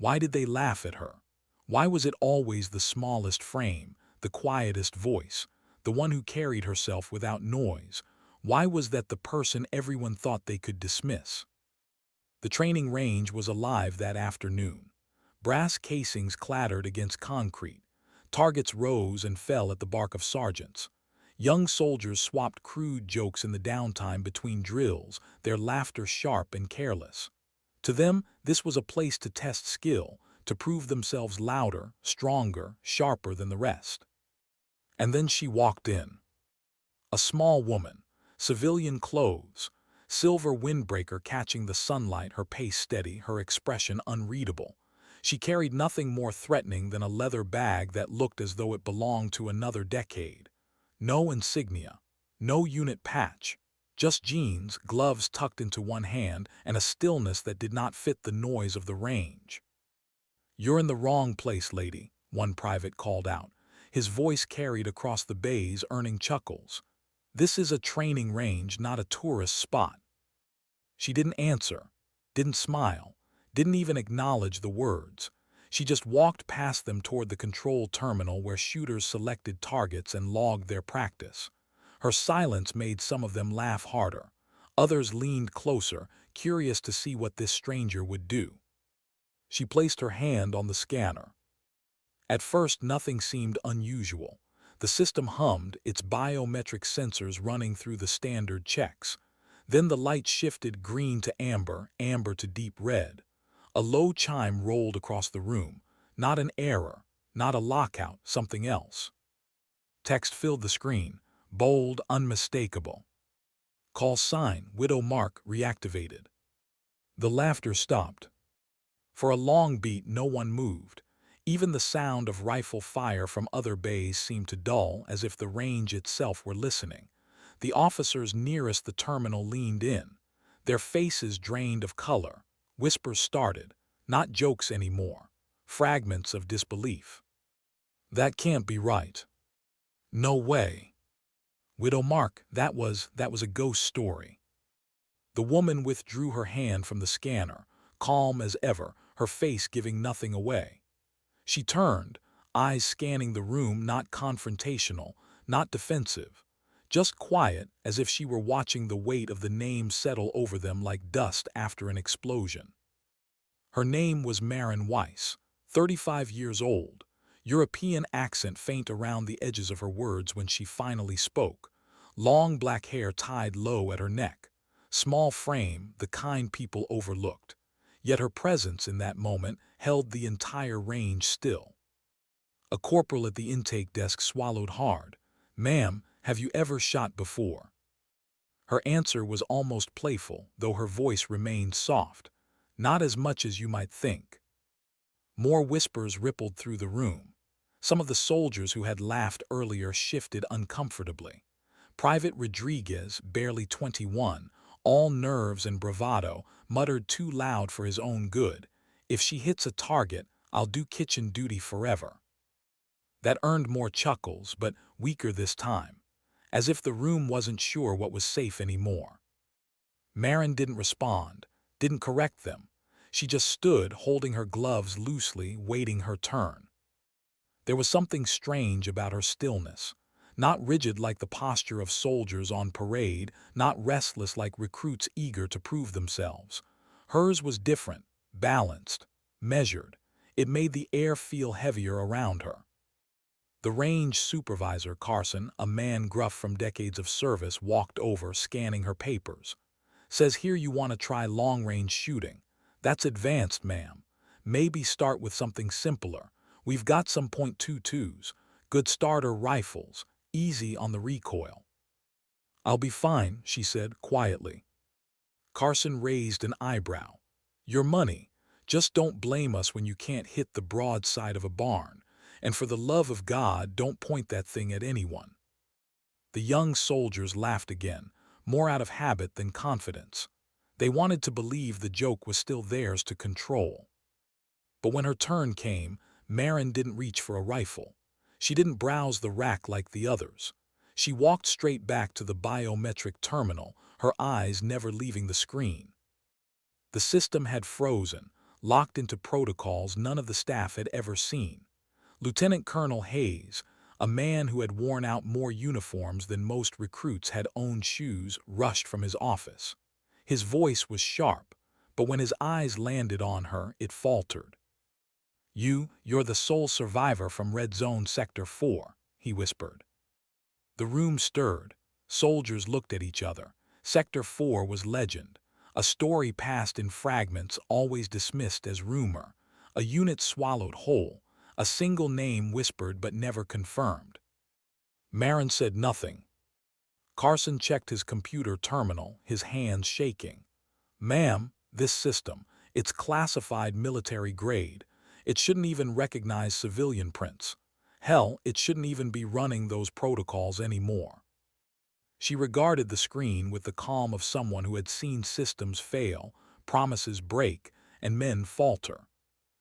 Why did they laugh at her? Why was it always the smallest frame, the quietest voice, the one who carried herself without noise? Why was that the person everyone thought they could dismiss? The training range was alive that afternoon. Brass casings clattered against concrete. Targets rose and fell at the bark of sergeants. Young soldiers swapped crude jokes in the downtime between drills, their laughter sharp and careless. To them, this was a place to test skill, to prove themselves louder, stronger, sharper than the rest. And then she walked in. A small woman, civilian clothes, silver windbreaker catching the sunlight, her pace steady, her expression unreadable. She carried nothing more threatening than a leather bag that looked as though it belonged to another decade. No insignia, no unit patch, just jeans, gloves tucked into one hand, and a stillness that did not fit the noise of the range. "You're in the wrong place, lady," one private called out. His voice carried across the bays, earning chuckles. "This is a training range, not a tourist spot." She didn't answer, didn't smile, didn't even acknowledge the words. She just walked past them toward the control terminal where shooters selected targets and logged their practice. Her silence made some of them laugh harder. Others leaned closer, curious to see what this stranger would do. She placed her hand on the scanner. At first, nothing seemed unusual. The system hummed, its biometric sensors running through the standard checks. Then the light shifted green to amber, amber to deep red. A low chime rolled across the room. Not an error, not a lockout, something else. Text filled the screen, bold, unmistakable. "Call sign, Widow Mark, reactivated." The laughter stopped. For a long beat, no one moved. Even the sound of rifle fire from other bays seemed to dull, as if the range itself were listening. The officers nearest the terminal leaned in, their faces drained of color. Whispers started, not jokes anymore, fragments of disbelief. "That can't be right. No way. Widow Mark, that was a ghost story." The woman withdrew her hand from the scanner, calm as ever, her face giving nothing away. She turned, eyes scanning the room, not confrontational, not defensive, just quiet, as if she were watching the weight of the name settle over them like dust after an explosion. Her name was Maren, 35 years old, European accent faint around the edges of her words when she finally spoke. Long black hair tied low at her neck, small frame, the kind people overlooked. Yet her presence in that moment held the entire range still. A corporal at the intake desk swallowed hard. "Ma'am, have you ever shot before?" Her answer was almost playful, though her voice remained soft. "Not as much as you might think." More whispers rippled through the room. Some of the soldiers who had laughed earlier shifted uncomfortably. Private Rodriguez, barely 21, all nerves and bravado, muttered too loud for his own good, "If she hits a target, I'll do kitchen duty forever." That earned more chuckles, but weaker this time, as if the room wasn't sure what was safe anymore. Maren didn't respond, didn't correct them. She just stood, holding her gloves loosely, waiting her turn. There was something strange about her stillness. Not rigid like the posture of soldiers on parade, not restless like recruits eager to prove themselves. Hers was different, balanced, measured. It made the air feel heavier around her. The range supervisor, Carson, a man gruff from decades of service, walked over, scanning her papers. "Says here you want to try long-range shooting. That's advanced, ma'am. Maybe start with something simpler. We've got some .22s, good starter rifles, easy on the recoil." "I'll be fine," she said quietly. Carson raised an eyebrow. "Your money. Just don't blame us when you can't hit the broadside of a barn. And for the love of God, don't point that thing at anyone." The young soldiers laughed again, more out of habit than confidence. They wanted to believe the joke was still theirs to control. But when her turn came, Maren didn't reach for a rifle. She didn't browse the rack like the others. She walked straight back to the biometric terminal, her eyes never leaving the screen. The system had frozen, locked into protocols none of the staff had ever seen. Lieutenant Colonel Hayes, a man who had worn out more uniforms than most recruits had owned shoes, rushed from his office. His voice was sharp, but when his eyes landed on her, it faltered. You're the sole survivor from Red Zone Sector 4, he whispered. The room stirred. Soldiers looked at each other. Sector 4 was legend, a story passed in fragments always dismissed as rumor, a unit swallowed whole, a single name whispered but never confirmed. Maren said nothing. Carson checked his computer terminal, his hands shaking. Ma'am, this system, it's classified military grade. It shouldn't even recognize civilian prints. Hell, it shouldn't even be running those protocols anymore. She regarded the screen with the calm of someone who had seen systems fail, promises break, and men falter.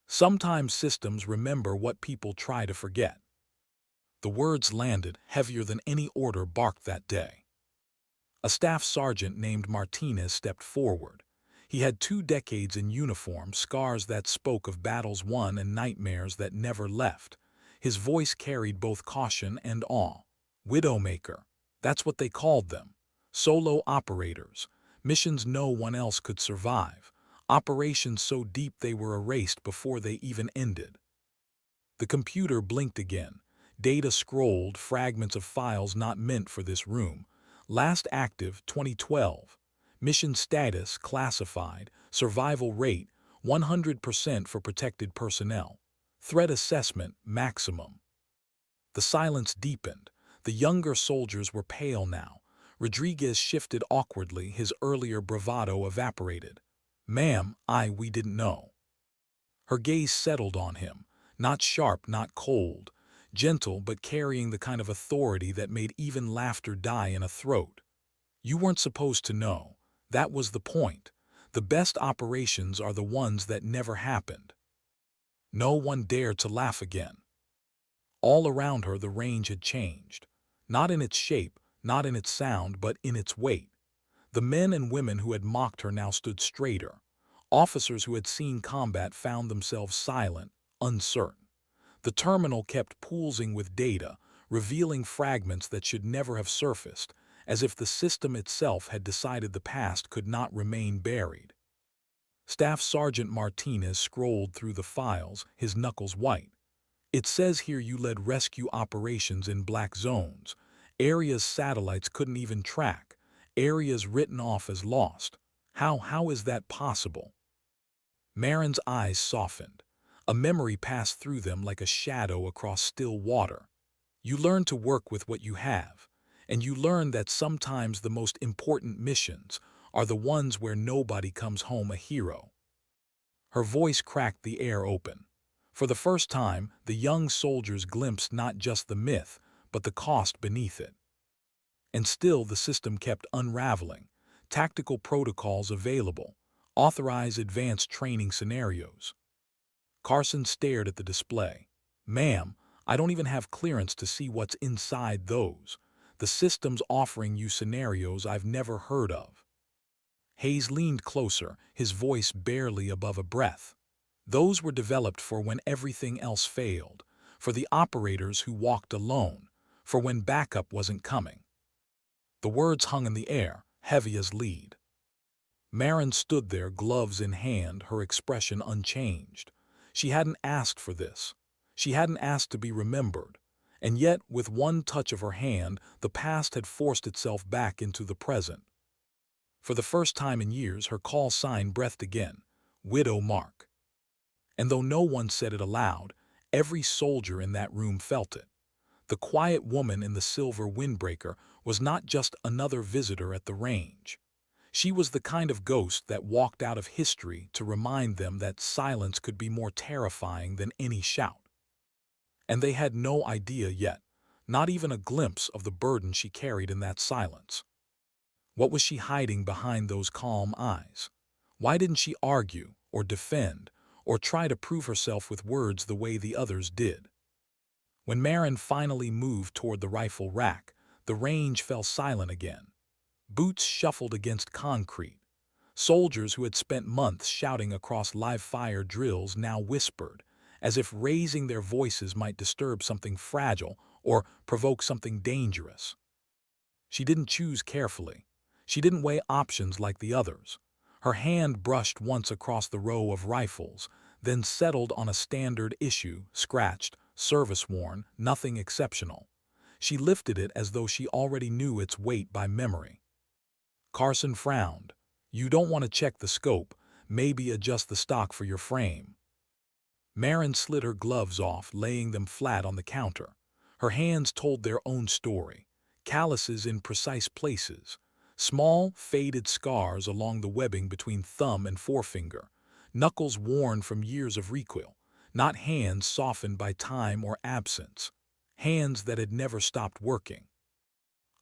Sometimes systems remember what people try to forget. The words landed heavier than any order barked that day. A staff sergeant named Martinez stepped forward. He had 2 decades in uniform, scars that spoke of battles won and nightmares that never left. His voice carried both caution and awe. Widowmaker, that's what they called them. Solo operators, missions no one else could survive, operations so deep they were erased before they even ended. The computer blinked again. Data scrolled, fragments of files not meant for this room. Last active, 2012. Mission status, classified. Survival rate, 100% for protected personnel. Threat assessment, maximum. The silence deepened. The younger soldiers were pale now. Rodriguez shifted awkwardly, his earlier bravado evaporated. Ma'am, we didn't know. Her gaze settled on him, not sharp, not cold, gentle but carrying the kind of authority that made even laughter die in a throat. You weren't supposed to know. That was the point. The best operations are the ones that never happened. No one dared to laugh again. All around her the range had changed. Not in its shape, not in its sound, but in its weight. The men and women who had mocked her now stood straighter. Officers who had seen combat found themselves silent, uncertain. The terminal kept pulsing with data, revealing fragments that should never have surfaced, as if the system itself had decided the past could not remain buried. Staff Sergeant Martinez scrolled through the files, his knuckles white. It says here you led rescue operations in black zones, areas satellites couldn't even track, areas written off as lost. How is that possible? Maren's eyes softened. A memory passed through them like a shadow across still water. You learn to work with what you have, and you learn that sometimes the most important missions are the ones where nobody comes home a hero. Her voice cracked the air open. For the first time, the young soldiers glimpsed not just the myth, but the cost beneath it. And still the system kept unraveling. Tactical protocols available. Authorize advanced training scenarios. Carson stared at the display. Ma'am, I don't even have clearance to see what's inside those. The system's offering you scenarios I've never heard of. Hayes leaned closer, his voice barely above a breath. Those were developed for when everything else failed, for the operators who walked alone, for when backup wasn't coming. The words hung in the air, heavy as lead. Maren stood there, gloves in hand, her expression unchanged. She hadn't asked for this. She hadn't asked to be remembered. And yet, with one touch of her hand, the past had forced itself back into the present. For the first time in years, her call sign breathed again, Widow Mark. And though no one said it aloud, every soldier in that room felt it. The quiet woman in the silver windbreaker was not just another visitor at the range. She was the kind of ghost that walked out of history to remind them that silence could be more terrifying than any shout. And they had no idea yet, not even a glimpse of the burden she carried in that silence. What was she hiding behind those calm eyes? Why didn't she argue, or defend, or try to prove herself with words the way the others did? When Maren finally moved toward the rifle rack, the range fell silent again. Boots shuffled against concrete. Soldiers who had spent months shouting across live fire drills now whispered, as if raising their voices might disturb something fragile or provoke something dangerous. She didn't choose carefully. She didn't weigh options like the others. Her hand brushed once across the row of rifles, then settled on a standard issue, scratched, service-worn, nothing exceptional. She lifted it as though she already knew its weight by memory. Carson frowned. "You don't want to check the scope, maybe adjust the stock for your frame." Maren slid her gloves off, laying them flat on the counter. Her hands told their own story. Calluses in precise places. Small, faded scars along the webbing between thumb and forefinger. Knuckles worn from years of recoil. Not hands softened by time or absence. Hands that had never stopped working.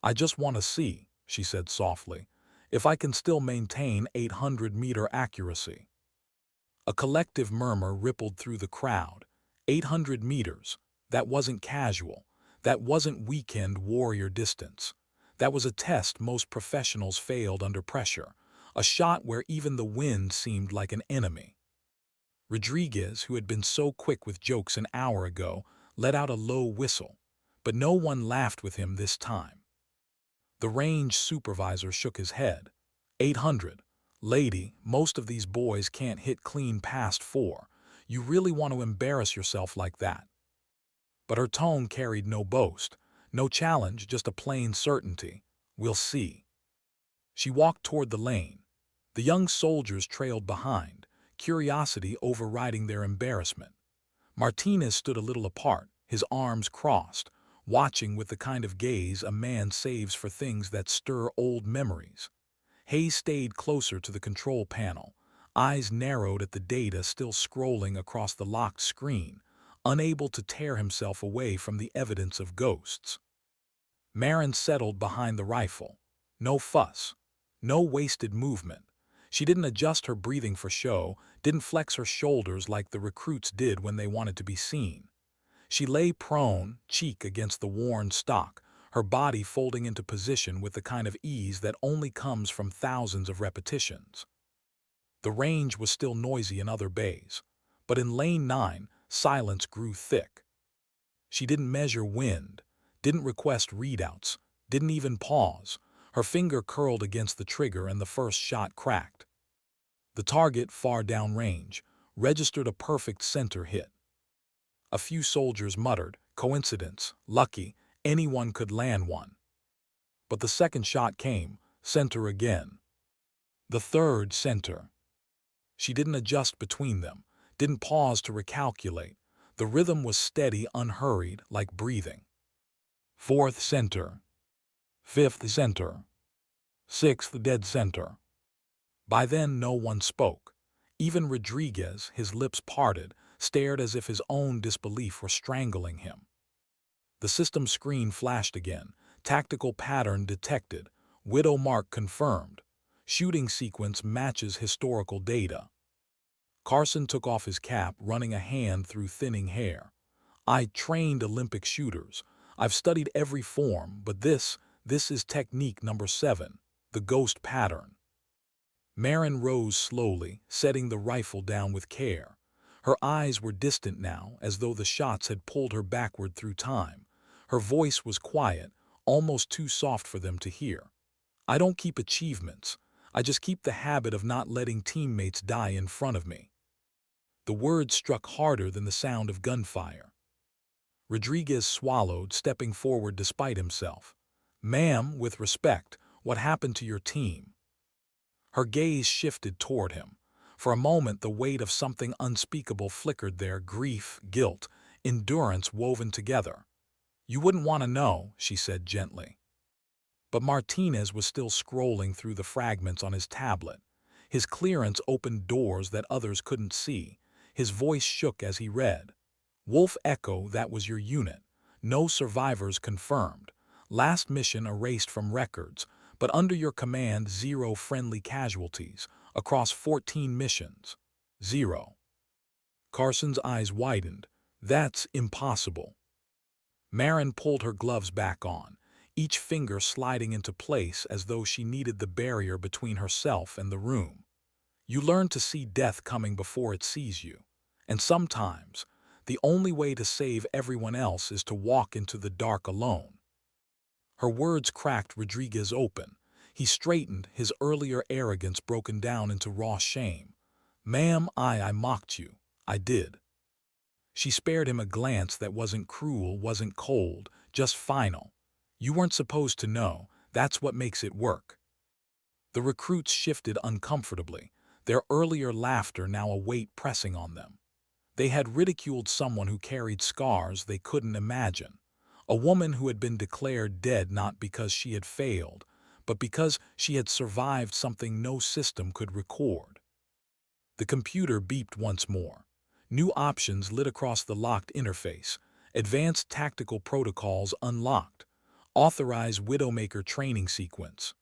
"I just want to see," she said softly, "if I can still maintain 800-meter accuracy." A collective murmur rippled through the crowd. 800 meters. That wasn't casual. That wasn't weekend warrior distance. That was a test most professionals failed under pressure. A shot where even the wind seemed like an enemy. Rodriguez, who had been so quick with jokes an hour ago, let out a low whistle. But no one laughed with him this time. The range supervisor shook his head. 800. Lady, most of these boys can't hit clean past 4. You really want to embarrass yourself like that? But her tone carried no boast, no challenge, just a plain certainty. "We'll see." She walked toward the lane. The young soldiers trailed behind, curiosity overriding their embarrassment. Martinez stood a little apart, his arms crossed, watching with the kind of gaze a man saves for things that stir old memories. Hayes stayed closer to the control panel, eyes narrowed at the data still scrolling across the locked screen, unable to tear himself away from the evidence of ghosts. Maren settled behind the rifle. No fuss. No wasted movement. She didn't adjust her breathing for show, didn't flex her shoulders like the recruits did when they wanted to be seen. She lay prone, cheek against the worn stock, her body folding into position with the kind of ease that only comes from thousands of repetitions. The range was still noisy in other bays, but in lane 9, silence grew thick. She didn't measure wind, didn't request readouts, didn't even pause. Her finger curled against the trigger and the first shot cracked. The target, far downrange, registered a perfect center hit. A few soldiers muttered, "Coincidence, lucky, anyone could land one." But the second shot came, center again. The third, center. She didn't adjust between them, didn't pause to recalculate. The rhythm was steady, unhurried, like breathing. Fourth, center. Fifth, center. Sixth, dead center. By then no one spoke. Even Rodriguez, his lips parted, stared as if his own disbelief were strangling him. The system screen flashed again. Tactical pattern detected. Widow mark confirmed. Shooting sequence matches historical data. Carson took off his cap, running a hand through thinning hair. "I trained Olympic shooters. I've studied every form, but this is technique number 7, the ghost pattern." Maren rose slowly, setting the rifle down with care. Her eyes were distant now, as though the shots had pulled her backward through time. Her voice was quiet, almost too soft for them to hear. "I don't keep achievements. I just keep the habit of not letting teammates die in front of me." The words struck harder than the sound of gunfire. Rodriguez swallowed, stepping forward despite himself. "Ma'am, with respect, what happened to your team?" Her gaze shifted toward him. For a moment the weight of something unspeakable flickered there, grief, guilt, endurance woven together. "You wouldn't want to know," she said gently. But Martinez was still scrolling through the fragments on his tablet. His clearance opened doors that others couldn't see. His voice shook as he read. "Wolf Echo, that was your unit. No survivors confirmed. Last mission erased from records, but under your command 0 friendly casualties, across 14 missions. 0. Carson's eyes widened. "That's impossible." Maren pulled her gloves back on, each finger sliding into place as though she needed the barrier between herself and the room. You learn to see death coming before it sees you. And sometimes, the only way to save everyone else is to walk into the dark alone. Her words cracked Rodriguez open. He straightened, his earlier arrogance broken down into raw shame. Ma'am, I mocked you. I did. She spared him a glance that wasn't cruel, wasn't cold, just final. You weren't supposed to know. That's what makes it work. The recruits shifted uncomfortably, their earlier laughter now a weight pressing on them. They had ridiculed someone who carried scars they couldn't imagine, a woman who had been declared dead not because she had failed, but because she had survived something no system could record. The computer beeped once more. New options lit across the locked interface. Advanced tactical protocols unlocked. Authorize Widowmaker training sequence.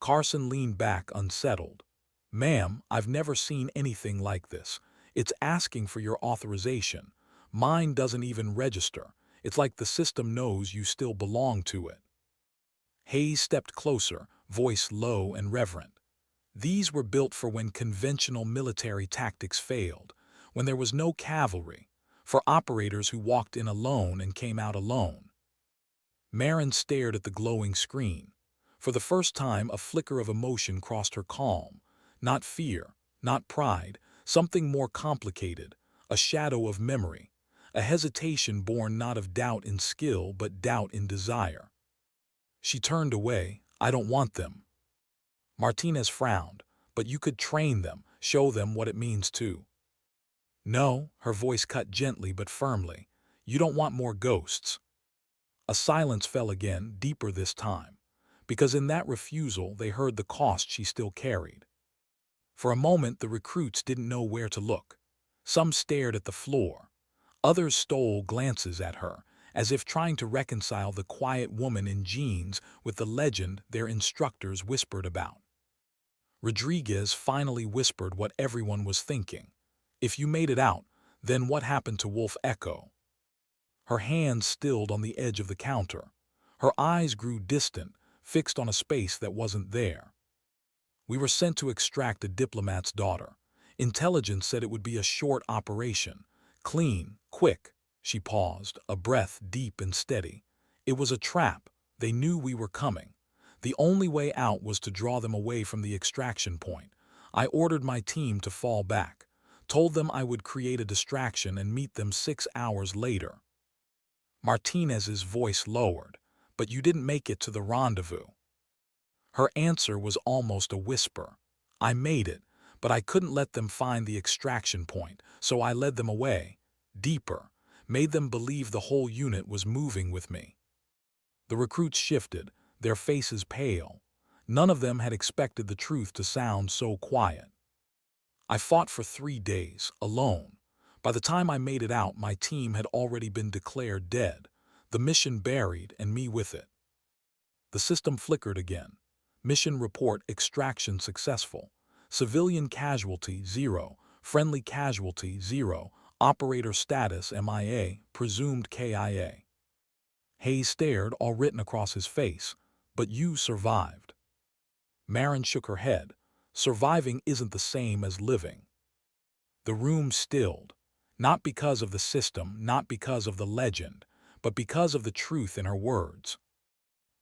Carson leaned back unsettled. Ma'am, I've never seen anything like this. It's asking for your authorization. Mine doesn't even register. It's like the system knows you still belong to it. Hayes stepped closer, voice low and reverent. These were built for when conventional military tactics failed, when there was no cavalry, for operators who walked in alone and came out alone. Maren stared at the glowing screen. For the first time, a flicker of emotion crossed her calm. Not fear, not pride, something more complicated, a shadow of memory, a hesitation born not of doubt in skill but doubt in desire. She turned away. I don't want them. Martinez frowned. But you could train them, show them what it means to. No, her voice cut gently but firmly. You don't want more ghosts. A silence fell again, deeper this time, because in that refusal they heard the cost she still carried. For a moment the recruits didn't know where to look. Some stared at the floor. Others stole glances at her, as if trying to reconcile the quiet woman in jeans with the legend their instructors whispered about. Rodriguez finally whispered what everyone was thinking. If you made it out, then what happened to Wolf Echo? Her hands stilled on the edge of the counter. Her eyes grew distant, fixed on a space that wasn't there. We were sent to extract a diplomat's daughter. Intelligence said it would be a short operation. Clean, quick. She paused, a breath deep and steady. It was a trap. They knew we were coming. The only way out was to draw them away from the extraction point. I ordered my team to fall back, told them I would create a distraction and meet them 6 hours later. Martinez's voice lowered. But you didn't make it to the rendezvous. Her answer was almost a whisper. I made it, but I couldn't let them find the extraction point, so I led them away, deeper, made them believe the whole unit was moving with me. The recruits shifted, their faces pale. None of them had expected the truth to sound so quiet. I fought for 3 days, alone. By the time I made it out, my team had already been declared dead, the mission buried and me with it. The system flickered again. Mission report: extraction successful. Civilian casualty 0, friendly casualty 0, operator status MIA, presumed KIA. Hayes stared, all written across his face. But you survived. Maren shook her head. Surviving isn't the same as living. The room stilled, not because of the system, not because of the legend, but because of the truth in her words.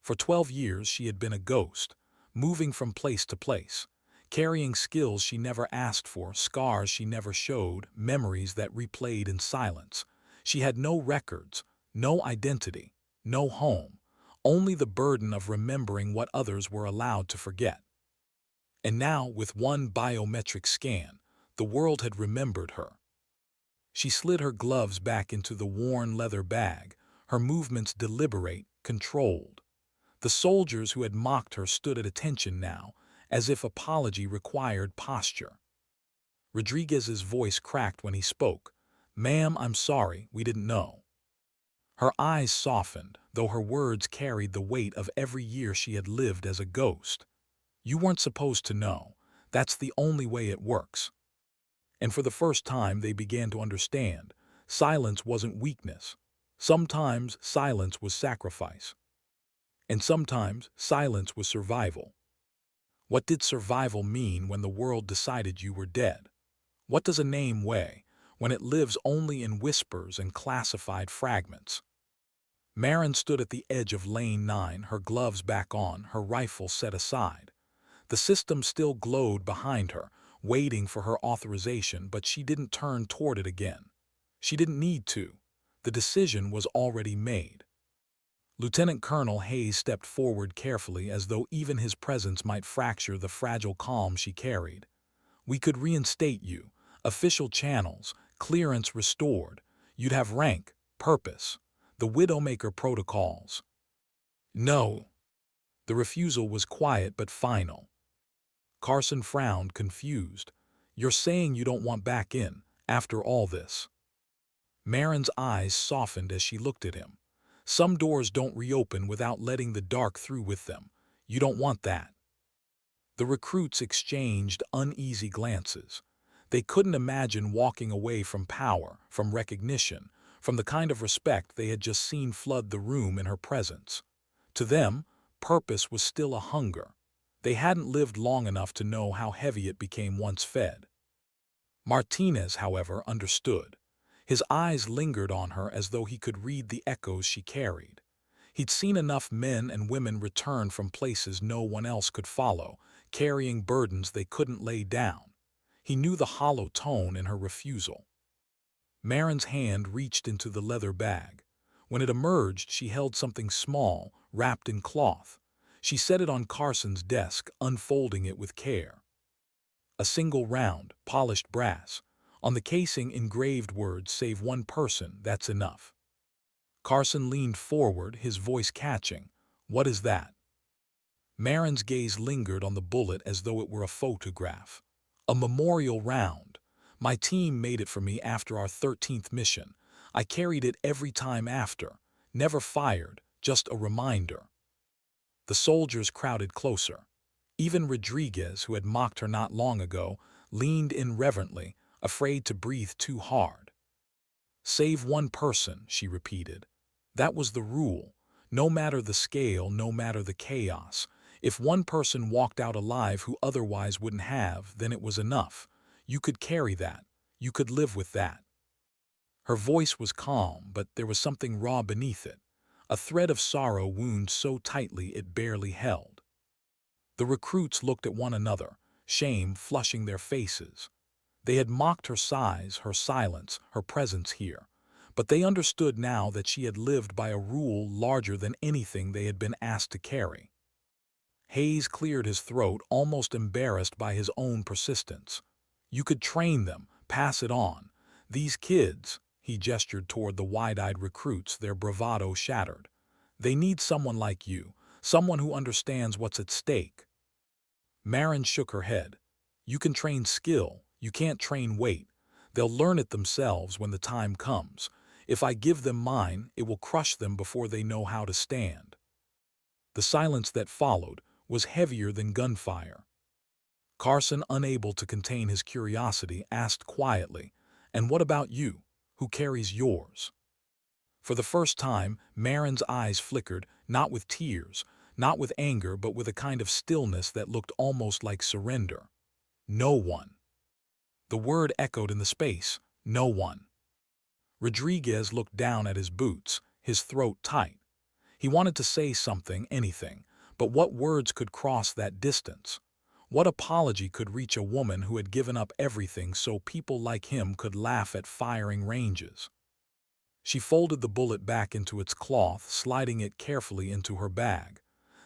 For 12 years she had been a ghost, moving from place to place, carrying skills she never asked for, scars she never showed, memories that replayed in silence. She had no records, no identity, no home, only the burden of remembering what others were allowed to forget. And now, with one biometric scan, the world had remembered her. She slid her gloves back into the worn leather bag, her movements deliberate, controlled. The soldiers who had mocked her stood at attention now, as if apology required posture. Rodriguez's voice cracked when he spoke. Ma'am, I'm sorry, we didn't know. Her eyes softened, though her words carried the weight of every year she had lived as a ghost. You weren't supposed to know. That's the only way it works. And for the first time they began to understand. Silence wasn't weakness. Sometimes silence was sacrifice. And sometimes silence was survival. What did survival mean when the world decided you were dead? What does a name weigh when it lives only in whispers and classified fragments? Maren stood at the edge of Lane 9, her gloves back on, her rifle set aside. The system still glowed behind her, waiting for her authorization, but she didn't turn toward it again. She didn't need to. The decision was already made. Lieutenant Colonel Hayes stepped forward carefully, as though even his presence might fracture the fragile calm she carried. "We could reinstate you. Official channels, clearance restored. You'd have rank, purpose, the Widowmaker protocols." "No." The refusal was quiet but final. Carson frowned, confused. "You're saying you don't want back in, after all this?" Maren's eyes softened as she looked at him. "Some doors don't reopen without letting the dark through with them. You don't want that." The recruits exchanged uneasy glances. They couldn't imagine walking away from power, from recognition, from the kind of respect they had just seen flood the room in her presence. To them, purpose was still a hunger. They hadn't lived long enough to know how heavy it became once fed. Martinez, however, understood. His eyes lingered on her as though he could read the echoes she carried. He'd seen enough men and women return from places no one else could follow, carrying burdens they couldn't lay down. He knew the hollow tone in her refusal. Maren's hand reached into the leather bag. When it emerged, she held something small, wrapped in cloth. She set it on Carson's desk, unfolding it with care. A single round, polished brass. On the casing engraved words, "Save one person, that's enough." Carson leaned forward, his voice catching. "What is that?" Maren's gaze lingered on the bullet as though it were a photograph. "A memorial round. My team made it for me after our 13th mission. I carried it every time after. Never fired, just a reminder." The soldiers crowded closer. Even Rodriguez, who had mocked her not long ago, leaned in reverently, afraid to breathe too hard. "Save one person," she repeated. That was the rule. No matter the scale, no matter the chaos. If one person walked out alive who otherwise wouldn't have, then it was enough. You could carry that. You could live with that. Her voice was calm, but there was something raw beneath it. A thread of sorrow wound so tightly it barely held. The recruits looked at one another, shame flushing their faces. They had mocked her size, her silence, her presence here. But they understood now that she had lived by a rule larger than anything they had been asked to carry. Hayes cleared his throat, almost embarrassed by his own persistence. "You could train them, pass it on. These kids," he gestured toward the wide-eyed recruits, their bravado shattered. "They need someone like you, someone who understands what's at stake." Maren shook her head. "You can train skill, you can't train weight. They'll learn it themselves when the time comes. If I give them mine, it will crush them before they know how to stand." The silence that followed was heavier than gunfire. Carson, unable to contain his curiosity, asked quietly, "And what about you? Who carries yours?" For the first time, Maren's eyes flickered, not with tears, not with anger, but with a kind of stillness that looked almost like surrender. "No one." The word echoed in the space. No one. Rodriguez looked down at his boots, his throat tight. He wanted to say something, anything, but what words could cross that distance? What apology could reach a woman who had given up everything so people like him could laugh at firing ranges? She folded the bullet back into its cloth, sliding it carefully into her bag.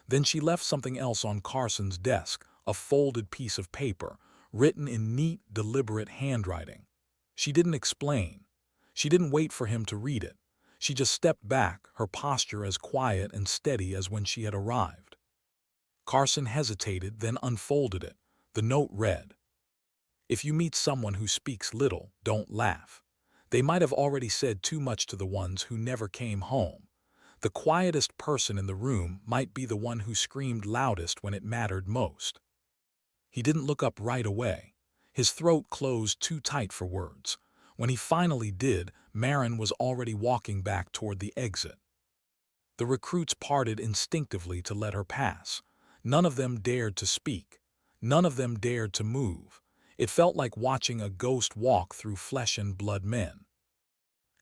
Then she left something else on Carson's desk, a folded piece of paper, written in neat, deliberate handwriting. She didn't explain. She didn't wait for him to read it. She just stepped back, her posture as quiet and steady as when she had arrived. Carson hesitated, then unfolded it. The note read, "If you meet someone who speaks little, don't laugh. They might have already said too much to the ones who never came home. The quietest person in the room might be the one who screamed loudest when it mattered most." He didn't look up right away. His throat closed too tight for words. When he finally did, Maren was already walking back toward the exit. The recruits parted instinctively to let her pass. None of them dared to speak. None of them dared to move. It felt like watching a ghost walk through flesh and blood men.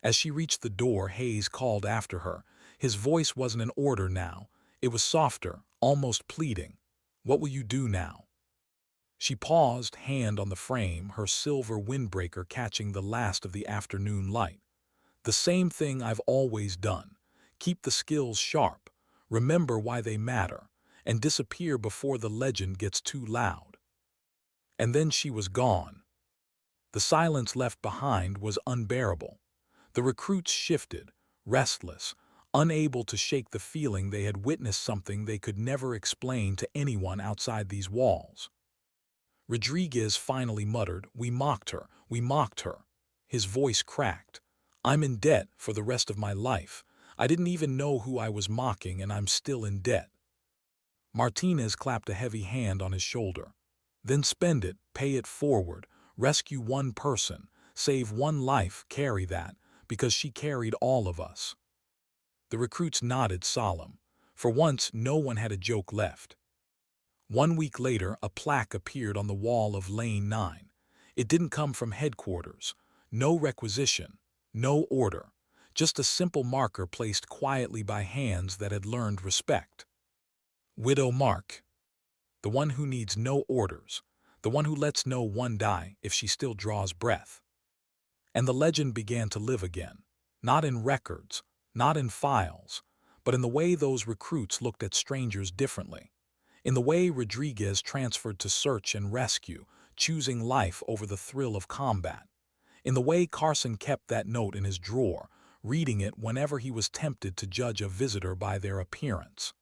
As she reached the door, Hayes called after her. His voice wasn't an order now. It was softer, almost pleading. "What will you do now?" She paused, hand on the frame, her silver windbreaker catching the last of the afternoon light. "The same thing I've always done. Keep the skills sharp, remember why they matter, and disappear before the legend gets too loud." And then she was gone. The silence left behind was unbearable. The recruits shifted, restless, unable to shake the feeling they had witnessed something they could never explain to anyone outside these walls. Rodriguez finally muttered, "We mocked her, we mocked her." His voice cracked. "I'm in debt for the rest of my life. I didn't even know who I was mocking, and I'm still in debt." Martinez clapped a heavy hand on his shoulder. "Then spend it, pay it forward, rescue one person, save one life, carry that, because she carried all of us." The recruits nodded, solemn. For once, no one had a joke left. 1 week later, a plaque appeared on the wall of Lane 9. It didn't come from headquarters. No requisition, no order. Just a simple marker placed quietly by hands that had learned respect. Widow Mark. The one who needs no orders. The one who lets no one die if she still draws breath. And the legend began to live again. Not in records, not in files, but in the way those recruits looked at strangers differently. In the way Rodriguez transferred to search and rescue, choosing life over the thrill of combat. In the way Carson kept that note in his drawer, reading it whenever he was tempted to judge a visitor by their appearance.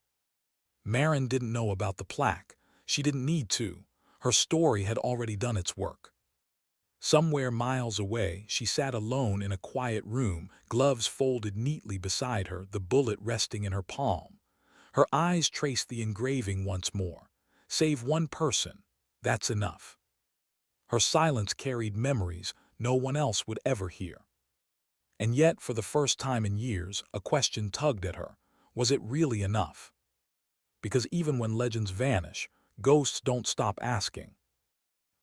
Maren didn't know about the plaque. She didn't need to. Her story had already done its work. Somewhere miles away, she sat alone in a quiet room, gloves folded neatly beside her, the bullet resting in her palm. Her eyes traced the engraving once more. "Save one person. That's enough." Her silence carried memories no one else would ever hear. And yet, for the first time in years, a question tugged at her. Was it really enough? Because even when legends vanish, ghosts don't stop asking.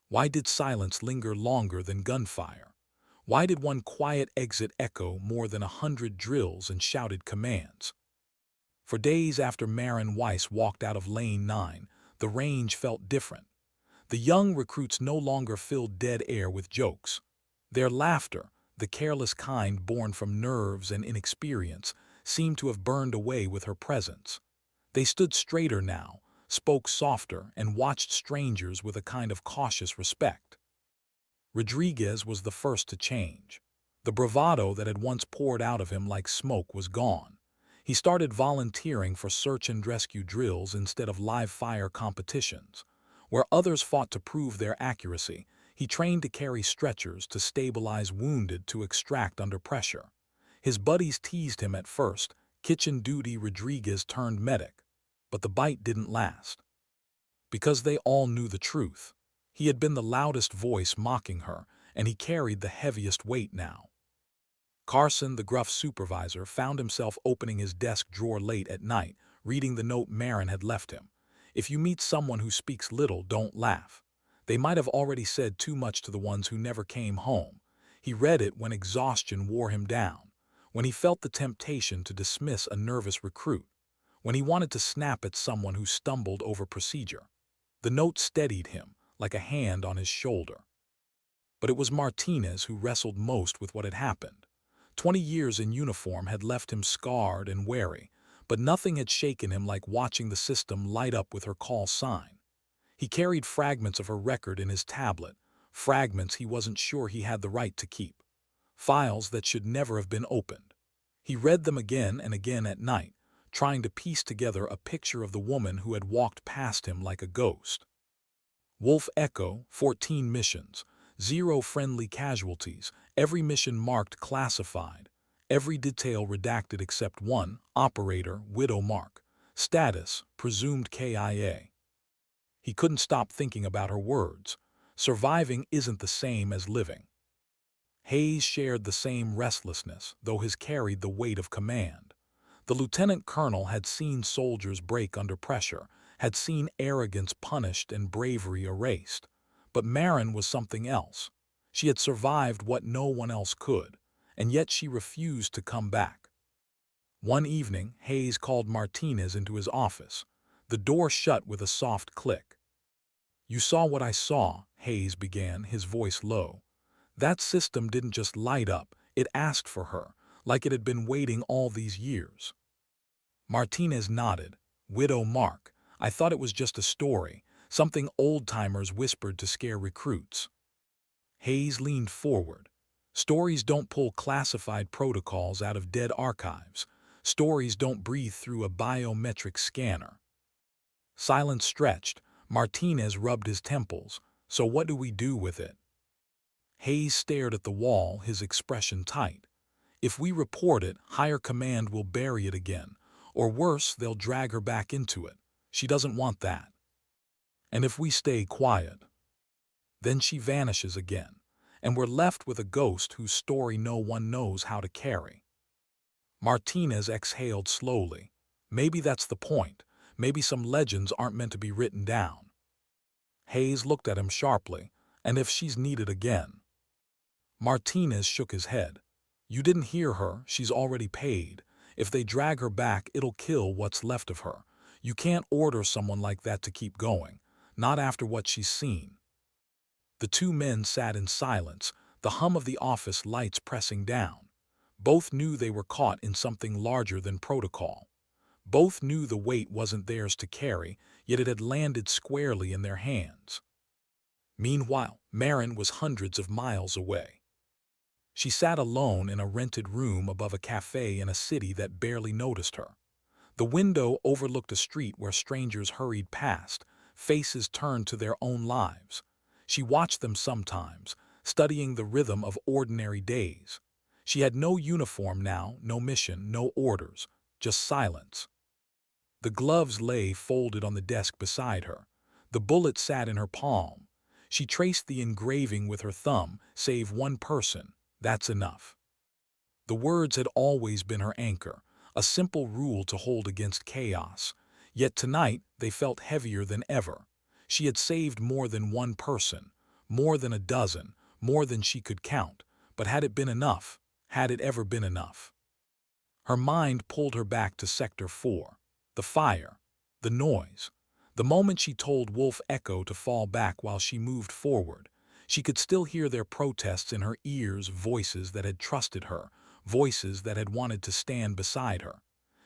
Why did silence linger longer than gunfire? Why did one quiet exit echo more than 100 drills and shouted commands? For days after Maren Weiss walked out of Lane 9, the range felt different. The young recruits no longer filled dead air with jokes. Their laughter, the careless kind born from nerves and inexperience, seemed to have burned away with her presence. They stood straighter now, spoke softer, and watched strangers with a kind of cautious respect. Rodriguez was the first to change. The bravado that had once poured out of him like smoke was gone. He started volunteering for search and rescue drills instead of live-fire competitions. Where others fought to prove their accuracy, he trained to carry stretchers, to stabilize wounded, to extract under pressure. His buddies teased him at first. Kitchen duty Rodriguez turned medic. But the bite didn't last. Because they all knew the truth. He had been the loudest voice mocking her, and he carried the heaviest weight now. Carson, the gruff supervisor, found himself opening his desk drawer late at night, reading the note Maren had left him. "If you meet someone who speaks little, don't laugh. They might have already said too much to the ones who never came home." He read it when exhaustion wore him down, when he felt the temptation to dismiss a nervous recruit, when he wanted to snap at someone who stumbled over procedure. The note steadied him, like a hand on his shoulder. But it was Martinez who wrestled most with what had happened. 20 years in uniform had left him scarred and wary, but nothing had shaken him like watching the system light up with her call sign. He carried fragments of her record in his tablet, fragments he wasn't sure he had the right to keep, files that should never have been opened. He read them again and again at night, trying to piece together a picture of the woman who had walked past him like a ghost. Wolf Echo, 14 missions, 0 friendly casualties, every mission marked classified, every detail redacted except one, operator, Widow Mark, status, presumed KIA. He couldn't stop thinking about her words. Surviving isn't the same as living. Hayes shared the same restlessness, though his carried the weight of command. The lieutenant colonel had seen soldiers break under pressure, had seen arrogance punished and bravery erased. But Maren was something else. She had survived what no one else could, and yet she refused to come back. One evening, Hayes called Martinez into his office. The door shut with a soft click. "You saw what I saw," Hayes began, his voice low. "That system didn't just light up, it asked for her, like it had been waiting all these years." Martinez nodded. "Widow Mark, I thought it was just a story, something old-timers whispered to scare recruits." Hayes leaned forward. "Stories don't pull classified protocols out of dead archives. Stories don't breathe through a biometric scanner." Silence stretched. Martinez rubbed his temples. "So what do we do with it?" Hayes stared at the wall, his expression tight. "If we report it, higher command will bury it again. Or worse, they'll drag her back into it. She doesn't want that. And if we stay quiet, then she vanishes again, and we're left with a ghost whose story no one knows how to carry." Martinez exhaled slowly. "Maybe that's the point. Maybe some legends aren't meant to be written down." Hayes looked at him sharply. "And if she's needed again?" Martinez shook his head. "You didn't hear her, she's already paid. If they drag her back, it'll kill what's left of her. You can't order someone like that to keep going, not after what she's seen." The two men sat in silence, the hum of the office lights pressing down. Both knew they were caught in something larger than protocol. Both knew the weight wasn't theirs to carry, yet it had landed squarely in their hands. Meanwhile, Maren was hundreds of miles away. She sat alone in a rented room above a cafe in a city that barely noticed her. The window overlooked a street where strangers hurried past, faces turned to their own lives. She watched them sometimes, studying the rhythm of ordinary days. She had no uniform now, no mission, no orders, just silence. The gloves lay folded on the desk beside her. The bullet sat in her palm. She traced the engraving with her thumb, "Save one person, that's enough." The words had always been her anchor, a simple rule to hold against chaos. Yet tonight they felt heavier than ever. She had saved more than one person, more than a dozen, more than she could count. But had it been enough? Had it ever been enough? Her mind pulled her back to Sector 4. The fire, the noise. The moment she told Wolf Echo to fall back while she moved forward, she could still hear their protests in her ears, voices that had trusted her, voices that had wanted to stand beside her.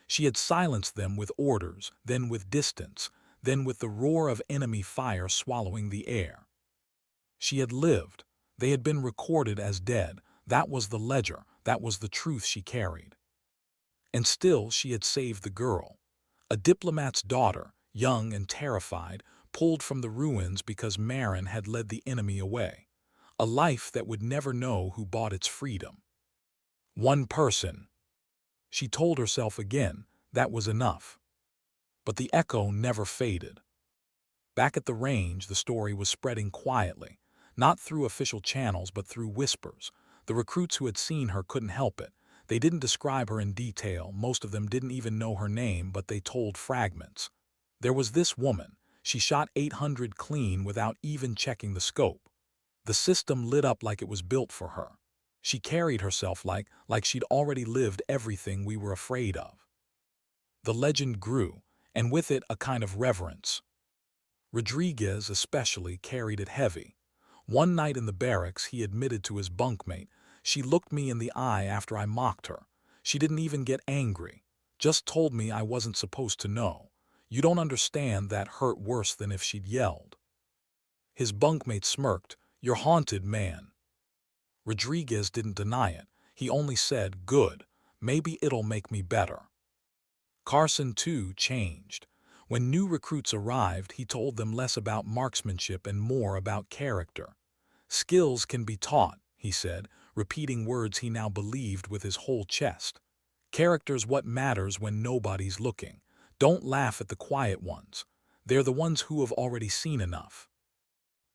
She had silenced them with orders, then with distance, then with the roar of enemy fire swallowing the air. She had lived. They had been recorded as dead. That was the ledger. That was the truth she carried. And still she had saved the girl. A diplomat's daughter, young and terrified, pulled from the ruins because Maren had led the enemy away. A life that would never know who bought its freedom. One person. She told herself again, that was enough. But the echo never faded. Back at the range, the story was spreading quietly, not through official channels but through whispers. The recruits who had seen her couldn't help it. They didn't describe her in detail, most of them didn't even know her name, but they told fragments. There was this woman. She shot 800 clean without even checking the scope. The system lit up like it was built for her. She carried herself like she'd already lived everything we were afraid of. The legend grew, and with it a kind of reverence. Rodriguez especially carried it heavy. One night in the barracks he admitted to his bunkmate, "She looked me in the eye after I mocked her. She didn't even get angry. Just told me I wasn't supposed to know. You don't understand, that hurt worse than if she'd yelled." His bunkmate smirked. "You're haunted, man." Rodriguez didn't deny it. He only said, "Good. Maybe it'll make me better." Carson, too, changed. When new recruits arrived, he told them less about marksmanship and more about character. "Skills can be taught," he said, repeating words he now believed with his whole chest. "Character's what matters when nobody's looking. Don't laugh at the quiet ones. They're the ones who have already seen enough."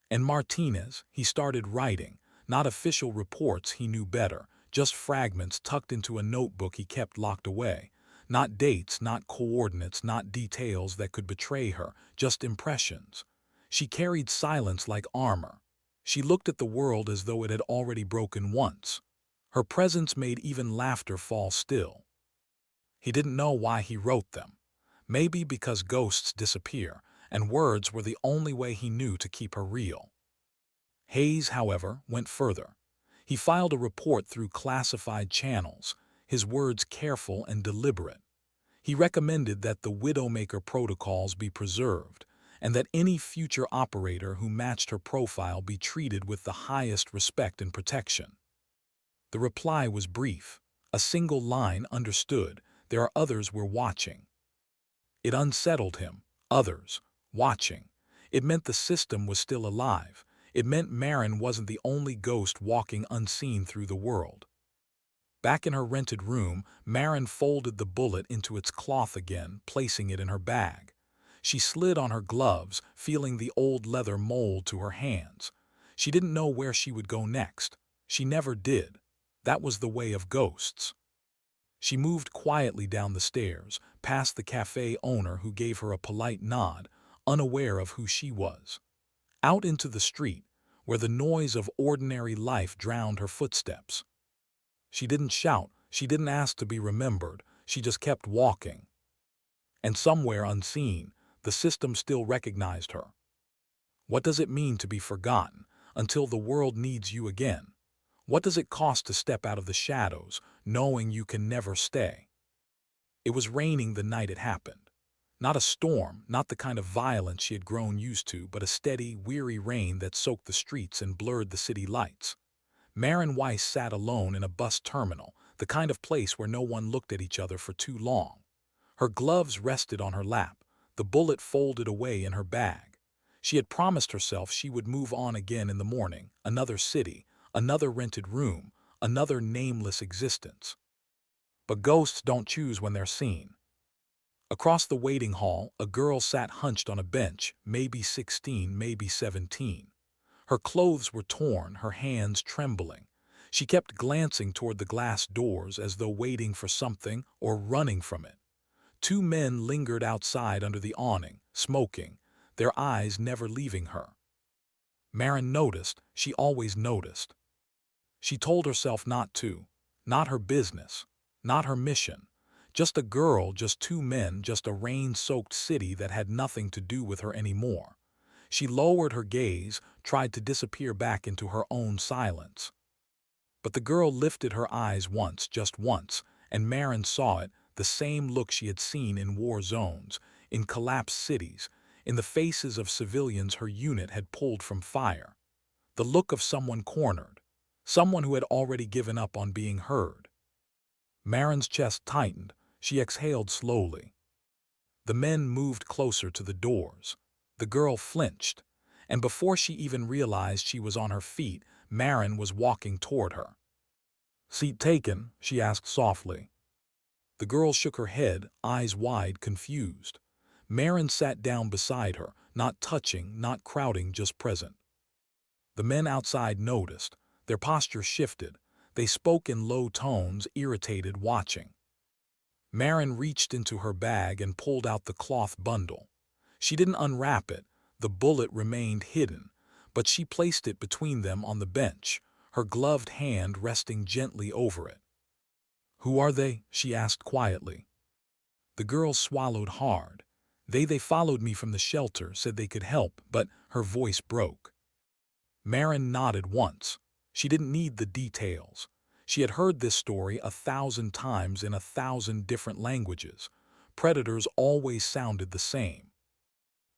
And Martinez, he started writing. Not official reports, he knew better, just fragments tucked into a notebook he kept locked away. Not dates, not coordinates, not details that could betray her, just impressions. She carried silence like armor. She looked at the world as though it had already broken once. Her presence made even laughter fall still. He didn't know why he wrote them. Maybe because ghosts disappear, and words were the only way he knew to keep her real. Hayes, however, went further. He filed a report through classified channels, his words careful and deliberate. He recommended that the Widowmaker protocols be preserved, and that any future operator who matched her profile be treated with the highest respect and protection. The reply was brief. A single line: understood. There are others we're watching. It unsettled him. Others. Watching. It meant the system was still alive. It meant Maren wasn't the only ghost walking unseen through the world. Back in her rented room, Maren folded the bullet into its cloth again, placing it in her bag. She slid on her gloves, feeling the old leather mold to her hands. She didn't know where she would go next. She never did. That was the way of ghosts. She moved quietly down the stairs, past the cafe owner who gave her a polite nod, unaware of who she was. Out into the street, where the noise of ordinary life drowned her footsteps. She didn't shout, she didn't ask to be remembered, she just kept walking. And somewhere unseen, the system still recognized her. What does it mean to be forgotten until the world needs you again? What does it cost to step out of the shadows, knowing you can never stay? It was raining the night it happened. Not a storm, not the kind of violence she had grown used to, but a steady, weary rain that soaked the streets and blurred the city lights. Maren Weiss sat alone in a bus terminal, the kind of place where no one looked at each other for too long. Her gloves rested on her lap, the bullet folded away in her bag. She had promised herself she would move on again in the morning, another city, another rented room, another nameless existence. But ghosts don't choose when they're seen. Across the waiting hall, a girl sat hunched on a bench, maybe 16, maybe 17. Her clothes were torn, her hands trembling. She kept glancing toward the glass doors as though waiting for something or running from it. Two men lingered outside under the awning, smoking, their eyes never leaving her. Maren noticed, she always noticed. She told herself not to, not her business, not her mission. Just a girl, just two men, just a rain-soaked city that had nothing to do with her anymore. She lowered her gaze, tried to disappear back into her own silence. But the girl lifted her eyes once, just once, and Maren saw it, the same look she had seen in war zones, in collapsed cities, in the faces of civilians her unit had pulled from fire. The look of someone cornered, someone who had already given up on being heard. Maren's chest tightened. She exhaled slowly. The men moved closer to the doors. The girl flinched, and before she even realized she was on her feet, Maren was walking toward her. "Seat taken?" she asked softly. The girl shook her head, eyes wide, confused. Maren sat down beside her, not touching, not crowding, just present. The men outside noticed. Their posture shifted. They spoke in low tones, irritated, watching. Maren reached into her bag and pulled out the cloth bundle. She didn't unwrap it. The bullet remained hidden, but she placed it between them on the bench, her gloved hand resting gently over it. "Who are they?" she asked quietly. The girl swallowed hard. They followed me from the shelter, said they could help, but her voice broke. Maren nodded once. She didn't need the details. She had heard this story 1,000 times in 1,000 different languages. Predators always sounded the same.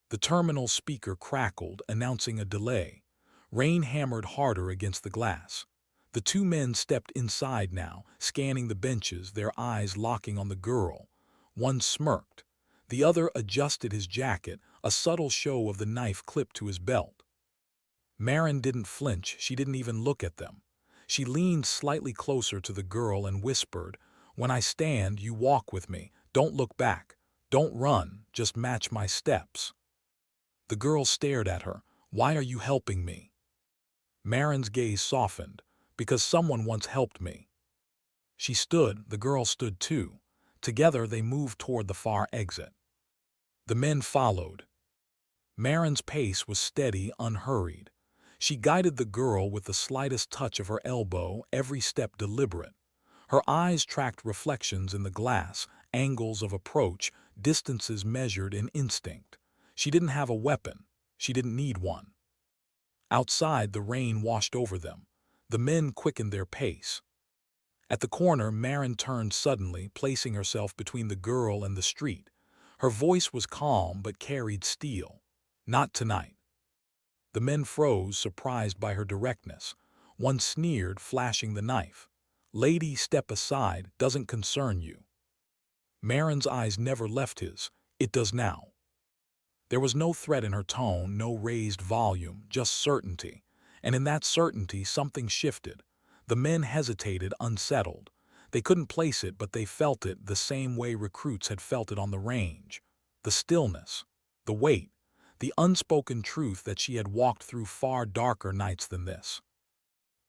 The terminal speaker crackled, announcing a delay. Rain hammered harder against the glass. The two men stepped inside now, scanning the benches, their eyes locking on the girl. One smirked. The other adjusted his jacket, a subtle show of the knife clipped to his belt. Maren didn't flinch, she didn't even look at them. She leaned slightly closer to the girl and whispered, "When I stand, you walk with me. Don't look back. Don't run, just match my steps." The girl stared at her. "Why are you helping me?" Maren's gaze softened. "Because someone once helped me." She stood, the girl stood too. Together they moved toward the far exit. The men followed. Maren's pace was steady, unhurried. She guided the girl with the slightest touch of her elbow, every step deliberate. Her eyes tracked reflections in the glass, angles of approach, distances measured in instinct. She didn't have a weapon. She didn't need one. Outside, the rain washed over them. The men quickened their pace. At the corner, Maren turned suddenly, placing herself between the girl and the street. Her voice was calm but carried steel. Not tonight. The men froze, surprised by her directness. One sneered, flashing the knife. "Lady, step aside, doesn't concern you." Maren's eyes never left his. It does now. There was no threat in her tone, no raised volume, just certainty. And in that certainty, something shifted. The men hesitated, unsettled. They couldn't place it, but they felt it the same way recruits had felt it on the range. The stillness, the weight, the unspoken truth that she had walked through far darker nights than this.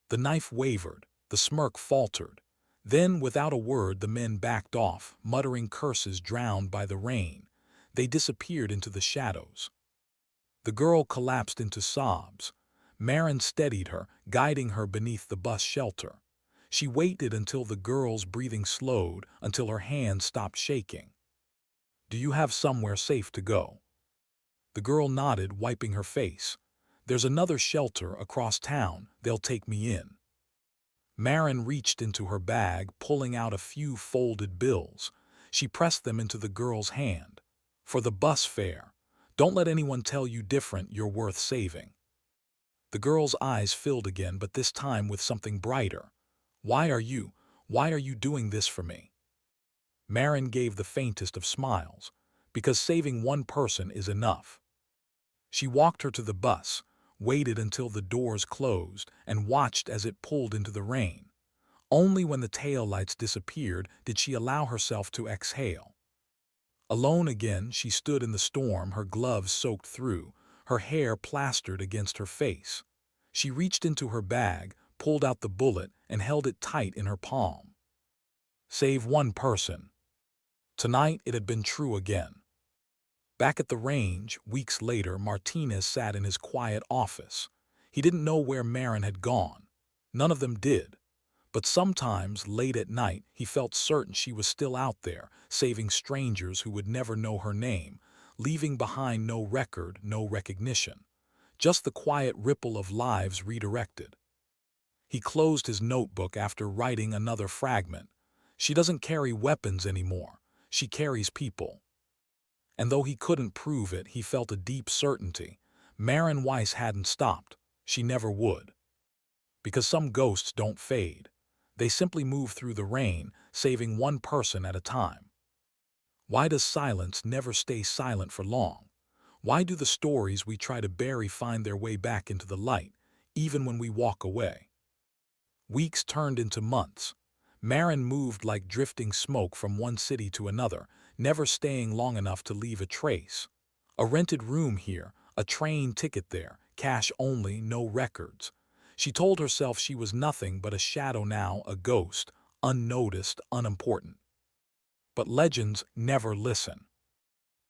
The knife wavered, the smirk faltered. Then, without a word, the men backed off, muttering curses drowned by the rain. They disappeared into the shadows. The girl collapsed into sobs. Maren steadied her, guiding her beneath the bus shelter. She waited until the girl's breathing slowed, until her hands stopped shaking. "Do you have somewhere safe to go?" The girl nodded, wiping her face. "There's another shelter across town. They'll take me in." Maren reached into her bag, pulling out a few folded bills. She pressed them into the girl's hand. "For the bus fare. Don't let anyone tell you different. You're worth saving." The girl's eyes filled again, but this time with something brighter. Why are you doing this for me?" Maren gave the faintest of smiles. "Because saving one person is enough." She walked her to the bus, waited until the doors closed, and watched as it pulled into the rain. Only when the taillights disappeared did she allow herself to exhale. Alone again, she stood in the storm, her gloves soaked through, her hair plastered against her face. She reached into her bag, pulled out the bullet, and held it tight in her palm. Save one person. Tonight it had been true again. Back at the range, weeks later, Martinez sat in his quiet office. He didn't know where Maren had gone. None of them did. But sometimes, late at night, he felt certain she was still out there, saving strangers who would never know her name, leaving behind no record, no recognition. Just the quiet ripple of lives redirected. He closed his notebook after writing another fragment. She doesn't carry weapons anymore. She carries people. And though he couldn't prove it, he felt a deep certainty. Maren Weiss hadn't stopped. She never would. Because some ghosts don't fade. They simply move through the rain, saving one person at a time. Why does silence never stay silent for long? Why do the stories we try to bury find their way back into the light, even when we walk away? Weeks turned into months. Maren moved like drifting smoke from one city to another, never staying long enough to leave a trace. A rented room here, a train ticket there, cash only, no records. She told herself she was nothing but a shadow now, a ghost, unnoticed, unimportant. But legends never listen.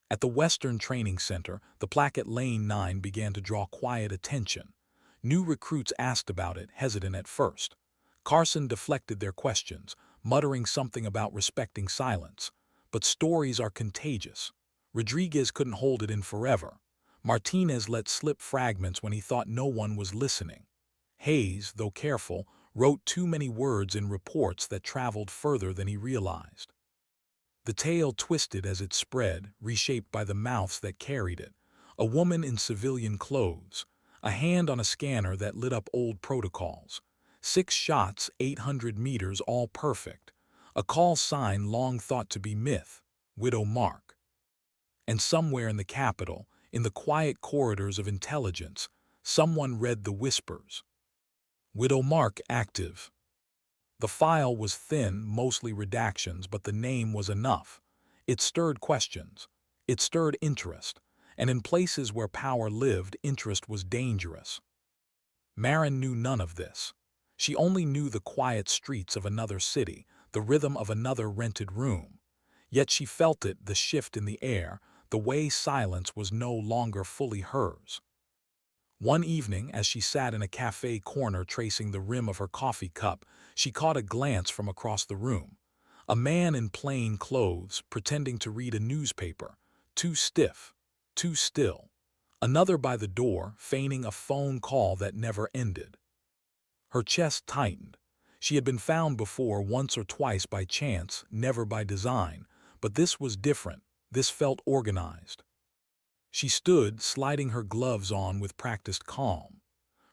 At the Western Training Center, the plaque at Lane 9 began to draw quiet attention. New recruits asked about it, hesitant at first. Carson deflected their questions, muttering something about respecting silence. But stories are contagious. Rodriguez couldn't hold it in forever. Martinez let slip fragments when he thought no one was listening. Hayes, though careful, wrote too many words in reports that traveled further than he realized. The tale twisted as it spread, reshaped by the mouths that carried it. A woman in civilian clothes, a hand on a scanner that lit up old protocols. 6 shots, 800 meters, all perfect. A call sign long thought to be myth, Widow Mark. And somewhere in the capital, in the quiet corridors of intelligence, someone read the whispers. Widow Mark active. The file was thin, mostly redactions, but the name was enough. It stirred questions. It stirred interest. And in places where power lived, interest was dangerous. Maren knew none of this. She only knew the quiet streets of another city, the rhythm of another rented room. Yet she felt it, the shift in the air, the way silence was no longer fully hers. One evening, as she sat in a cafe corner tracing the rim of her coffee cup, she caught a glance from across the room. A man in plain clothes, pretending to read a newspaper, too stiff, too still. Another by the door, feigning a phone call that never ended. Her chest tightened. She had been found before once or twice by chance, never by design, but this was different. This felt organized. She stood, sliding her gloves on with practiced calm.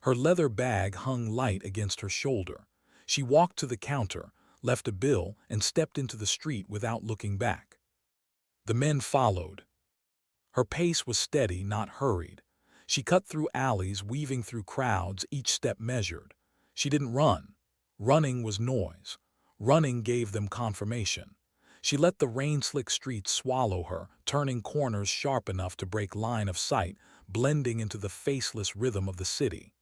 Her leather bag hung light against her shoulder. She walked to the counter, left a bill, and stepped into the street without looking back. The men followed. Her pace was steady, not hurried. She cut through alleys, weaving through crowds, each step measured. She didn't run. Running was noise. Running gave them confirmation. She let the rain-slick streets swallow her, turning corners sharp enough to break line of sight, blending into the faceless rhythm of the city.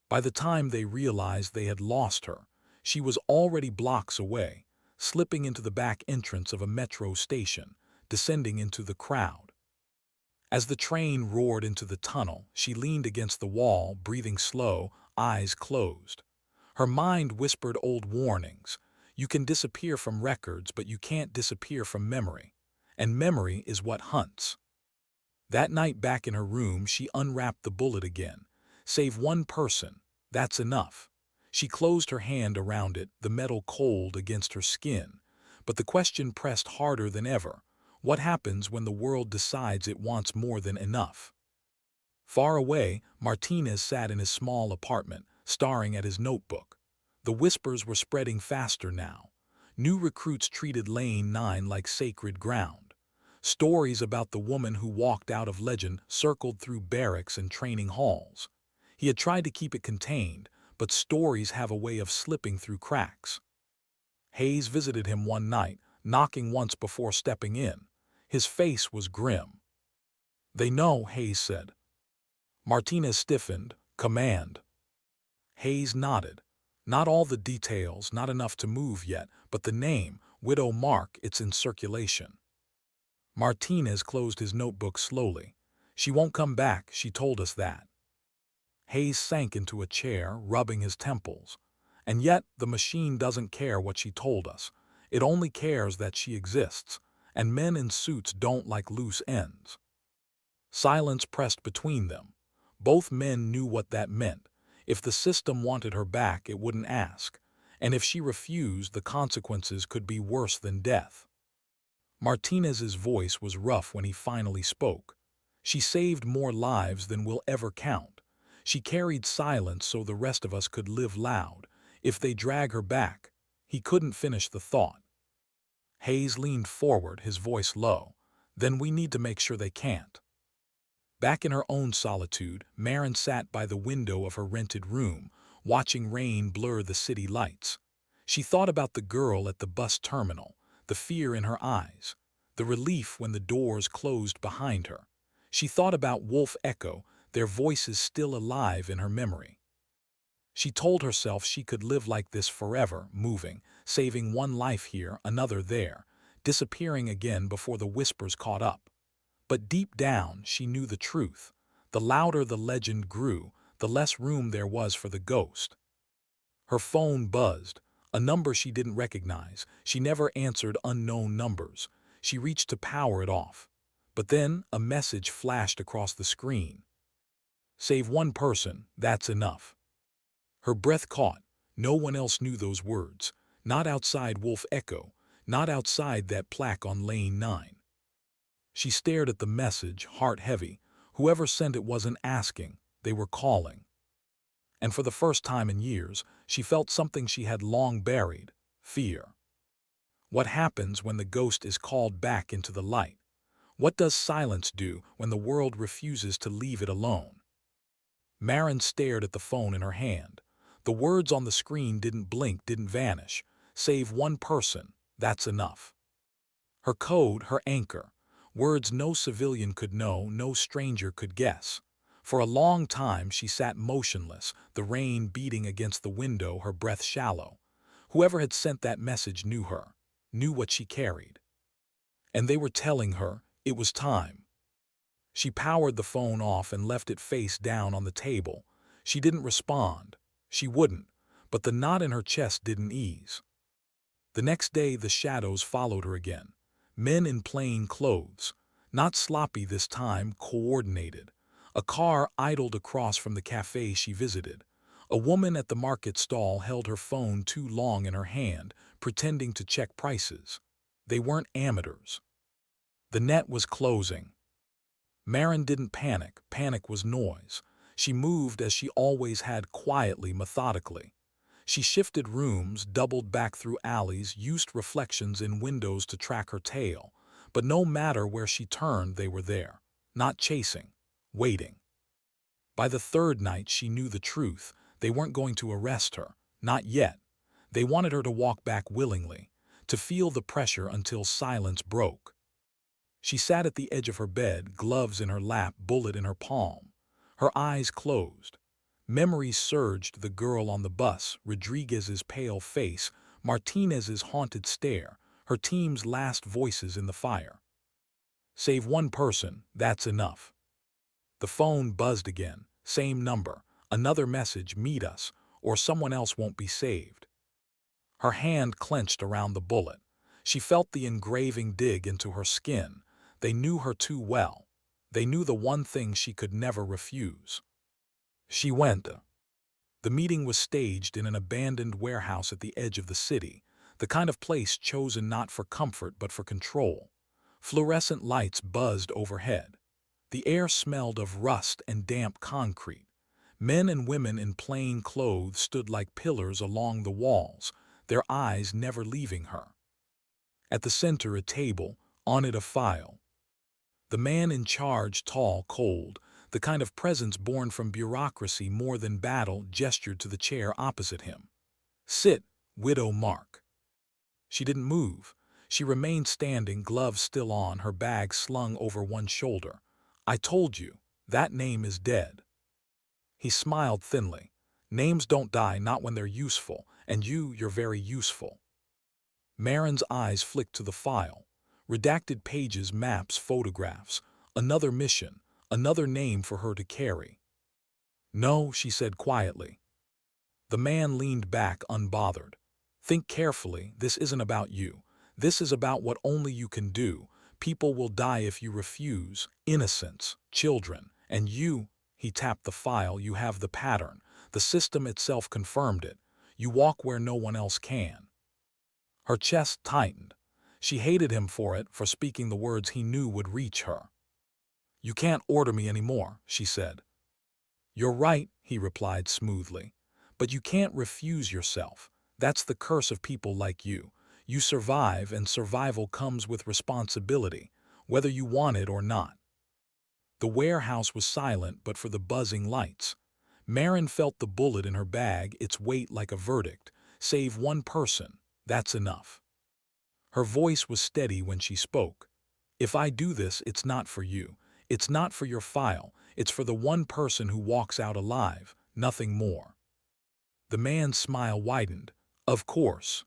By the time they realized they had lost her, she was already blocks away, slipping into the back entrance of a metro station, descending into the crowd. As the train roared into the tunnel, she leaned against the wall, breathing slow, eyes closed. Her mind whispered old warnings. You can disappear from records, but you can't disappear from memory. And memory is what hunts. That night back in her room, she unwrapped the bullet again. Save one person, that's enough. She closed her hand around it, the metal cold against her skin. But the question pressed harder than ever. What happens when the world decides it wants more than enough? Far away, Martinez sat in his small apartment, staring at his notebook. The whispers were spreading faster now. New recruits treated Lane 9 like sacred ground. Stories about the woman who walked out of legend circled through barracks and training halls. He had tried to keep it contained, but stories have a way of slipping through cracks. Hayes visited him one night, knocking once before stepping in. His face was grim. "They know," Hayes said. Martinez stiffened. "Command." Hayes nodded. "Not all the details, not enough to move yet, but the name, Widow Mark, it's in circulation." Martinez closed his notebook slowly. "She won't come back, she told us that." Hayes sank into a chair, rubbing his temples. "And yet, the machine doesn't care what she told us. It only cares that she exists, and men in suits don't like loose ends." Silence pressed between them. Both men knew what that meant. If the system wanted her back, it wouldn't ask. And if she refused, the consequences could be worse than death. Martinez's voice was rough when he finally spoke. "She saved more lives than we'll ever count. She carried silence so the rest of us could live loud. If they drag her back—" He couldn't finish the thought. Hayes leaned forward, his voice low. "Then we need to make sure they can't." Back in her own solitude, Maren sat by the window of her rented room, watching rain blur the city lights. She thought about the girl at the bus terminal, the fear in her eyes, the relief when the doors closed behind her. She thought about Wolf Echo, their voices still alive in her memory. She told herself she could live like this forever, moving, saving one life here, another there, disappearing again before the whispers caught up. But deep down, she knew the truth. The louder the legend grew, the less room there was for the ghost. Her phone buzzed, a number she didn't recognize. She never answered unknown numbers. She reached to power it off. But then a message flashed across the screen. "Save one person, that's enough." Her breath caught. No one else knew those words. Not outside Wolf Echo, not outside that plaque on Lane 9. She stared at the message, heart heavy. Whoever sent it wasn't asking, they were calling. And for the first time in years, she felt something she had long buried: fear. What happens when the ghost is called back into the light? What does silence do when the world refuses to leave it alone? Maren stared at the phone in her hand. The words on the screen didn't blink, didn't vanish. Save one person, that's enough. Her code, her anchor. Words no civilian could know, no stranger could guess. For a long time she sat motionless, the rain beating against the window, her breath shallow. Whoever had sent that message knew her, knew what she carried. and they were telling her it was time. She powered the phone off and left it face down on the table. She didn't respond. She wouldn't, but the knot in her chest didn't ease. The next day the shadows followed her again. Men in plain clothes. Not sloppy this time, coordinated. A car idled across from the cafe she visited. A woman at the market stall held her phone too long in her hand, pretending to check prices. They weren't amateurs. The net was closing. Maren didn't panic. Panic was noise. She moved as she always had, quietly, methodically. She shifted rooms, doubled back through alleys, used reflections in windows to track her tail. But no matter where she turned, they were there. Not chasing. Waiting. By the third night she knew the truth. They weren't going to arrest her. Not yet. They wanted her to walk back willingly, to feel the pressure until silence broke. She sat at the edge of her bed, gloves in her lap, bullet in her palm. Her eyes closed. Memories surged: the girl on the bus, Rodriguez's pale face, Martinez's haunted stare, her team's last voices in the fire. Save one person, that's enough. The phone buzzed again. Same number. Another message: meet us, or someone else won't be saved. Her hand clenched around the bullet. She felt the engraving dig into her skin. They knew her too well. They knew the one thing she could never refuse. She went. The meeting was staged in an abandoned warehouse at the edge of the city, the kind of place chosen not for comfort but for control. Fluorescent lights buzzed overhead. The air smelled of rust and damp concrete. Men and women in plain clothes stood like pillars along the walls, their eyes never leaving her. At the center, a table, on it a file. The man in charge, tall, cold, the kind of presence born from bureaucracy more than battle, gestured to the chair opposite him. Sit, Widow Mark. She didn't move. She remained standing, gloves still on, her bag slung over one shoulder. I told you, that name is dead. He smiled thinly. Names don't die, not when they're useful, and you're very useful. Maren's eyes flicked to the file. Redacted pages, maps, photographs. Another mission, another name for her to carry. No, she said quietly. The man leaned back, unbothered. Think carefully. This isn't about you. This is about what only you can do. People will die if you refuse. Innocents, children. And you, he tapped the file, you have the pattern. The system itself confirmed it. You walk where no one else can. Her chest tightened. She hated him for it, for speaking the words he knew would reach her. You can't order me anymore, she said. You're right, he replied smoothly. But you can't refuse yourself. That's the curse of people like you. You survive, and survival comes with responsibility, whether you want it or not. The warehouse was silent but for the buzzing lights. Maren felt the bullet in her bag, its weight like a verdict. Save one person, that's enough. Her voice was steady when she spoke. If I do this, it's not for you. It's not for your file. It's for the one person who walks out alive, nothing more. The man's smile widened. Of course.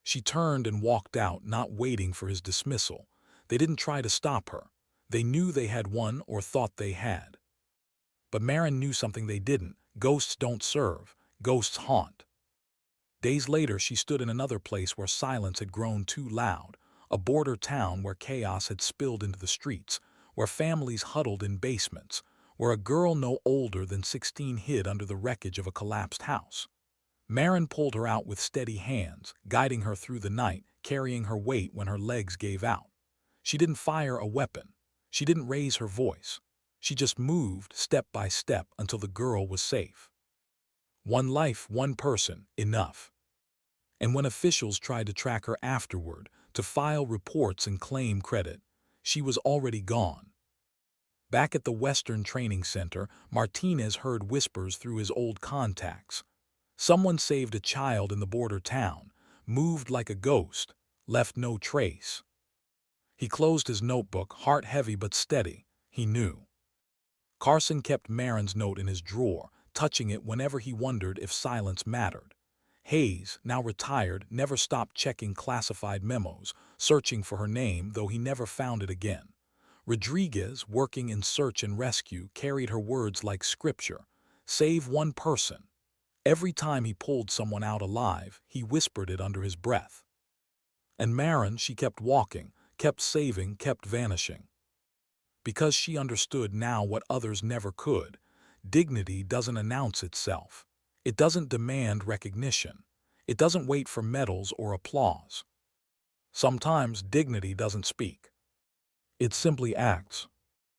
She turned and walked out, not waiting for his dismissal. They didn't try to stop her. They knew they had won, or thought they had. But Maren knew something they didn't. Ghosts don't serve. Ghosts haunt. Days later, she stood in another place where silence had grown too loud, a border town where chaos had spilled into the streets, where families huddled in basements, where a girl no older than 16 hid under the wreckage of a collapsed house. Maren pulled her out with steady hands, guiding her through the night, carrying her weight when her legs gave out. She didn't fire a weapon. She didn't raise her voice. She just moved, step by step, until the girl was safe. One life, one person, enough. And when officials tried to track her afterward, to file reports and claim credit, she was already gone. Back at the Western Training Center, Martinez heard whispers through his old contacts. Someone saved a child in the border town, moved like a ghost, left no trace. He closed his notebook, heart heavy but steady. He knew. Carson kept Maren's note in his drawer, touching it whenever he wondered if silence mattered. Hayes, now retired, never stopped checking classified memos, searching for her name, though he never found it again. Rodriguez, working in search and rescue, carried her words like scripture. Save one person. Every time he pulled someone out alive, he whispered it under his breath. And Maren, she kept walking, kept saving, kept vanishing. Because she understood now what others never could. Dignity doesn't announce itself. It doesn't demand recognition. It doesn't wait for medals or applause. Sometimes dignity doesn't speak. It simply acts.